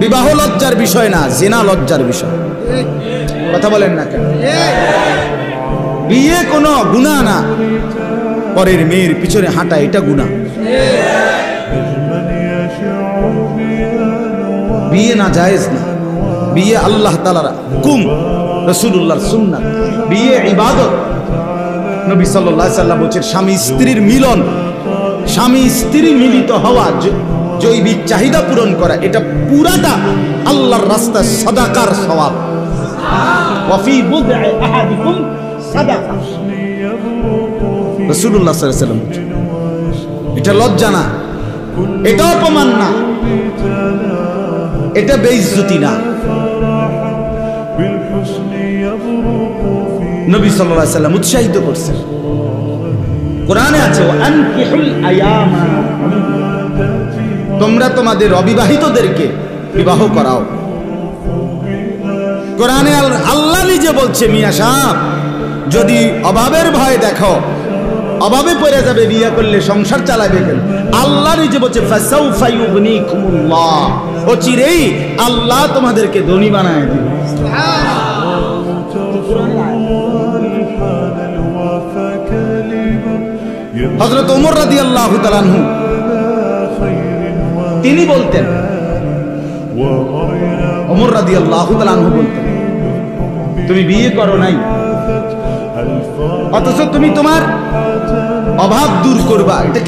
বিবাহ লজ্জার বিষয় না, জিনা লজ্জার বিষয়। কথা বলেন না কেন? বিয়ে কোনো গুনাহ না, পরের মেয়ের পিছনে হাঁটা এটা গুনাহ। বিয়ে না জায়েজ না, বিয়ে আল্লাহ তাআলার হুকুম, রাসূলুল্লাহর সুন্নাত। বিয়ে ইবাদত। নবী সাল্লাল্লাহু আলাইহি ওয়াসাল্লাম বলেছেন স্বামী স্ত্রীর মিলন, স্বামী স্ত্রী মিলিত হওয়া, জৈবিক চাহিদা পূরণ করা, এটা পুরাটা আল্লাহর রাস্তায় সাদাকার সওয়াব। ওয়াফি বুদ'i আহাদিকুম সাদাকা। রাসূলুল্লাহ সাল্লাল্লাহু আলাইহি ওয়াসাল্লাম, এটা লজ্জা না, এটা অপমান না, এটা বেইজ্জতি না। নবী সাল্লাল্লাহু আলাইহি ওয়াসাল্লাম উৎসাহিত করছেন, কোরআনে আছে ওয়ানকিহুল আয়ামা, তোমরা তোমাদের অবিবাহিতদেরকে বিবাহ করাও। কোরআনে আল্লাহ নিজে বলছে, মিয়া সাহেব যদি অভাবের ভয় দেখো, অভাবে পড়ে যাবে, বিয়ে করলে সংসার চালাবে কেন, আল্লাহ নিজে বলছে ফাসাউফা ইউগনিকুমুল্লাহ, অচিরেই আল্লাহ তোমাদেরকে ধনী বানায় দিবে। হযরত ওমর রাদিয়াল্লাহু তাআলা আনহু তিনি বলতেন, ওমর রাদিয়াল্লাহু তাআলা আনহু বলতেন, তুমি বিয়ে করো নাই, অথচ তুমি তোমার অভাব দূর করবা, এটা